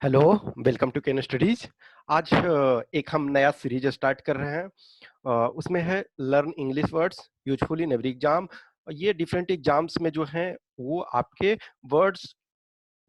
Hello, welcome to Ken studies. आज एक हम नया सीरीज स्टार्ट कर रहे हैं। उसमें है learn English words useful in every exam. ये डिफरेंट एग्जाम्स में जो हैं वो आपके वर्ड्स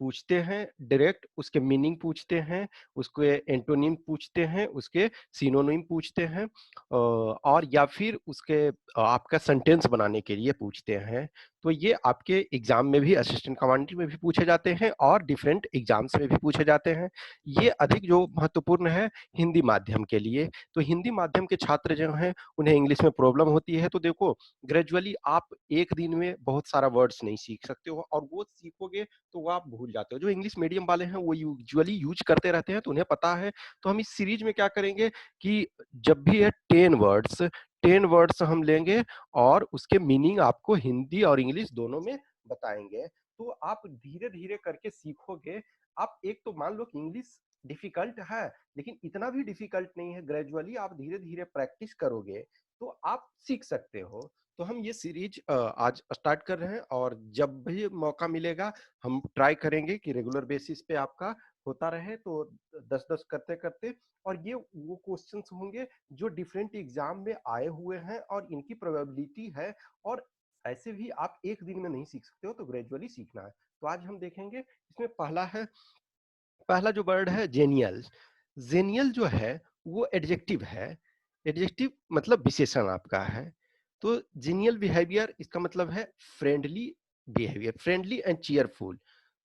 पूछते हैं, डायरेक्ट उसके मीनिंग पूछते हैं, उसके एंटोनिम पूछते हैं, उसके सिनोनिम पूछते हैं, और या फिर उसके आपका सेंटेंस बनाने के लिए पूछते हैं। तो ये आपके एग्जाम में भी, असिस्टेंट कमांडेंट में भी पूछे जाते हैं और डिफरेंट एग्जाम्स में भी पूछे जाते हैं। ये अधिक जो महत्वपूर्ण है हिंदी माध्यम के लिए। तो हिंदी माध्यम के छात्र जो हैं उन्हें इंग्लिश में प्रॉब्लम होती है। तो देखो, ग्रेजुअली आप एक दिन में बहुत सारा वर्ड्स नहीं सीख सकते हो, और वो सीखोगे तो वो आप भूल जाते हो। जो इंग्लिश मीडियम वाले हैं वो यूजुअली यूज करते रहते हैं, तो उन्हें पता है। तो हम इस सीरीज में क्या करेंगे कि जब भी है 10 वर्ड्स हम लेंगे और उसके मीनिंग आपको हिंदी और इंग्लिश दोनों में बताएंगे। तो आप धीरे धीरे करके सीखोगे। आप एक तो मान लो कि इंग्लिश डिफिकल्ट है, लेकिन इतना भी डिफिकल्ट नहीं है। ग्रेजुअली आप धीरे धीरे प्रैक्टिस करोगे तो आप सीख सकते हो। तो हम ये सीरीज आज स्टार्ट कर रहे हैं, और जब भी मौका मिलेगा हम ट्राई करेंगे कि रेगुलर बेसिस पे आपका होता रहे। तो 10-10 करते करते, और ये वो क्वेश्चंस होंगे जो डिफरेंट एग्जाम में आए हुए हैं और इनकी प्रोबेबिलिटी है। और ऐसे भी आप एक दिन में नहीं सीख सकते हो, तो ग्रेजुअली सीखना है। तो आज हम देखेंगे, इसमें पहला जो वर्ड है जेनियल। जेनियल जो है वो एडजेक्टिव है। एडजेक्टिव मतलब विशेषण आपका है। तो जेनियल बिहेवियर इसका मतलब है friendly behaviour, friendly and cheerful.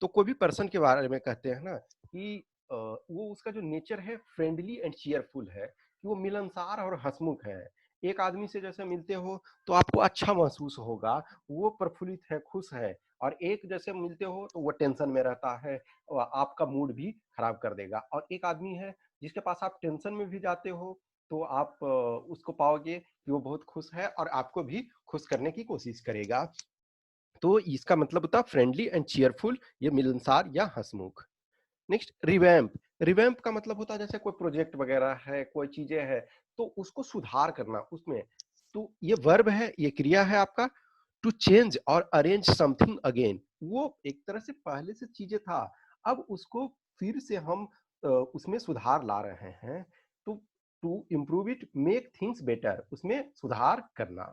तो कोई भी पर्सन के बारे में कहते हैं ना कि वो उसका जो नेचर है फ्रेंडली एंड चीयरफुल है, कि वो मिलनसार और हंसमुख है। एक आदमी से जैसे मिलते हो तो आपको अच्छा महसूस होगा, वो प्रफुल्लित है, खुश है। और एक जैसे मिलते हो तो वो टेंशन में रहता है, और आपका मूड भी खराब कर देगा। और एक आदमी है जिसके पास आप टेंशन में भी जाते हो तो आप उसको पाओगे कि वो बहुत खुश है और आपको भी खुश करने की कोशिश करेगा। तो इसका मतलब होता है फ्रेंडली एंड चीयरफुल, ये मिलनसार या हंसमुख। Next revamp. रिवैम्प का मतलब होता है जैसे कोई प्रोजेक्ट वगैरह है, कोई चीजें है, तो उसको सुधार करना उसमें। तो ये वर्ब है, ये क्रिया है आपका। टू चेंज और अरेंज समथिंग अगेन, वो एक तरह से पहले से चीजें था, अब उसको फिर से हम उसमें सुधार ला रहे हैं। तो to improve it, make things better, उसमें सुधार करना।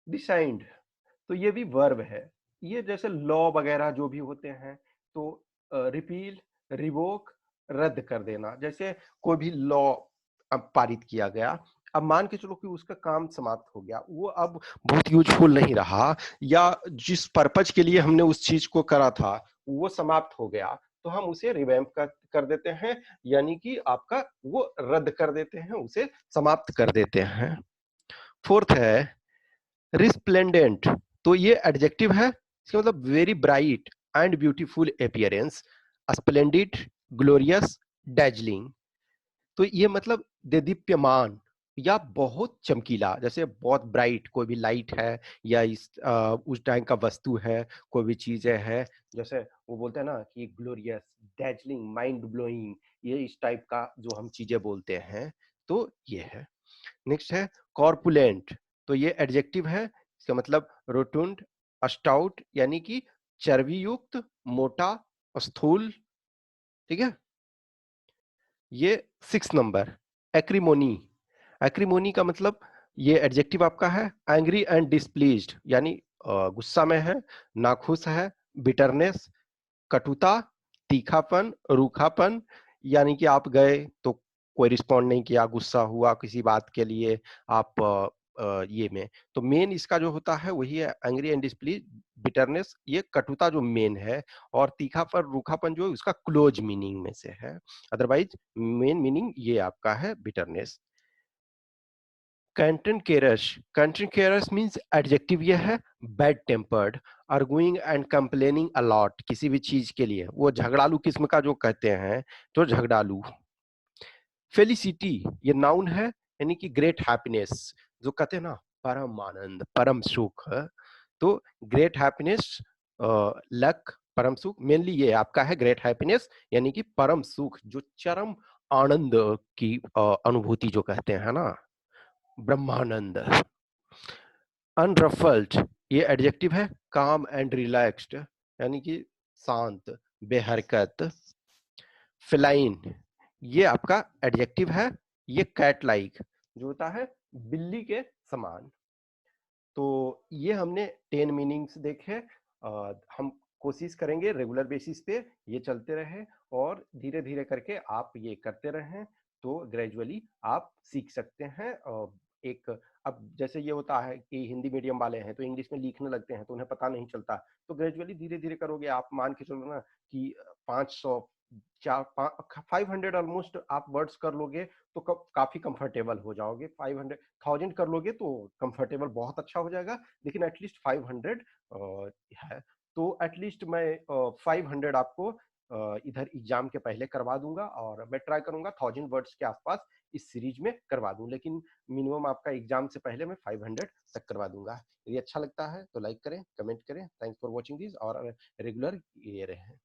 डिसाइड, तो ये भी वर्ब है। ये जैसे लॉ वगैरह जो भी होते हैं, तो रिपील, रिवोक, रद्द कर देना। जैसे कोई भी लॉ अब पारित किया गया, अब मान के चलो कि उसका काम समाप्त हो गया, वो अब बहुत यूजफुल नहीं रहा, या जिस पर्पज के लिए हमने उस चीज को करा था वो समाप्त हो गया, तो हम उसे रिवैम्प कर देते हैं, यानी कि आपका वो रद्द कर देते हैं, उसे समाप्त कर देते हैं। फोर्थ है रिस्प्लेंडेंट। तो ये एडजेक्टिव है, इसका मतलब very bright and beautiful appearance, splendid, glorious, dazzling. तो ये मतलब देदीप्यमान या बहुत चमकीला, जैसे बहुत ब्राइट, कोई भी लाइट है या उस टाइम का वस्तु है, कोई भी चीजें है। जैसे वो बोलते हैं ना कि ग्लोरियस, डैजलिंग, माइंड ब्लोइंग, ये इस टाइप का जो हम चीजें बोलते हैं। तो ये है। नेक्स्ट है कॉर्पुलेंट। तो ये एडजेक्टिव है, इसका मतलब रोटुंड, स्टाउट, यानी कि चर्बी युक्त, मोटा, स्थूल। ठीक है। ये 6 नंबर एक्रीमोनी। एक्रीमोनी का मतलब, ये एडजेक्टिव आपका है एंग्री एंड डिस्प्लीज्ड, यानी गुस्सा में है, नाखुश है, बिटरनेस, कटुता, तीखापन, रूखापन। यानी कि आप गए तो कोई रिस्पॉन्ड नहीं किया, गुस्सा हुआ किसी बात के लिए, आप ये में। तो मेन इसका जो होता है वही है एंग्री एंड डिस्प्लीज, बिटरनेस, ये कटुता जो मेन है। और तीखापन, रूखापन जो है उसका क्लोज मीनिंग में से है। अदरवाइज मेन मीनिंग ये आपका है बिटरनेस। कंटेंकेरस मीन्स एडजेक्टिव ये है bad tempered, arguing and complaining a lot, किसी भी चीज के लिए वो झगड़ालू किस्म का जो कहते हैं, तो झगड़ालू। फेलिसिटी, ये नाउन है, यानी कि ग्रेट हैप्पीनेस, जो कहते हैं ना परम आनंद, परम सुख। तो ग्रेट हैप्पीनेस, लक, परम सुख, मेनली ये आपका है ग्रेट हैप्पीनेस, यानी कि परम सुख, जो चरम आनंद की अनुभूति जो कहते हैं ना, ब्रह्मानंद। अनरफल्ड, ये एडजेक्टिव है, काम एंड रिलैक्स्ड, यानी कि शांत, बेहरकत। फेलाइन, ये आपका एडजेक्टिव है। ये कैट लाइक जो होता है बिल्ली के समान। तो ये हमने 10 मीनिंग्स देखे। हम कोशिश करेंगे रेगुलर बेसिस पे ये चलते रहे और धीरे धीरे करके आप ये करते रहें तो ग्रेजुअली आप सीख सकते हैं। एक अब जैसे ये होता है कि हिंदी मीडियम वाले हैं तो इंग्लिश में लिखने लगते हैं तो उन्हें पता नहीं चलता, तो ग्रेजुअली धीरे धीरे करोगे आप मान के चलो ना कि 500 चार 500 ऑलमोस्ट आप वर्ड्स कर लोगे तो काफी कंफर्टेबल हो जाओगे। 500 1000 कर लोगे तो कंफर्टेबल बहुत अच्छा हो जाएगा, लेकिन एटलीस्ट 500 है। तो एटलीस्ट मैं 500 आपको इधर एग्जाम के पहले करवा दूंगा और मैं ट्राई करूंगा 1000 वर्ड्स के आसपास इस सीरीज में करवा दूं, लेकिन मिनिमम आपका एग्जाम से पहले मैं 500 तक करवा दूंगा। यदि अच्छा लगता है तो लाइक करें, कमेंट करें। थैंक्स फॉर वॉचिंग दिस और रेगुलर ये रहे।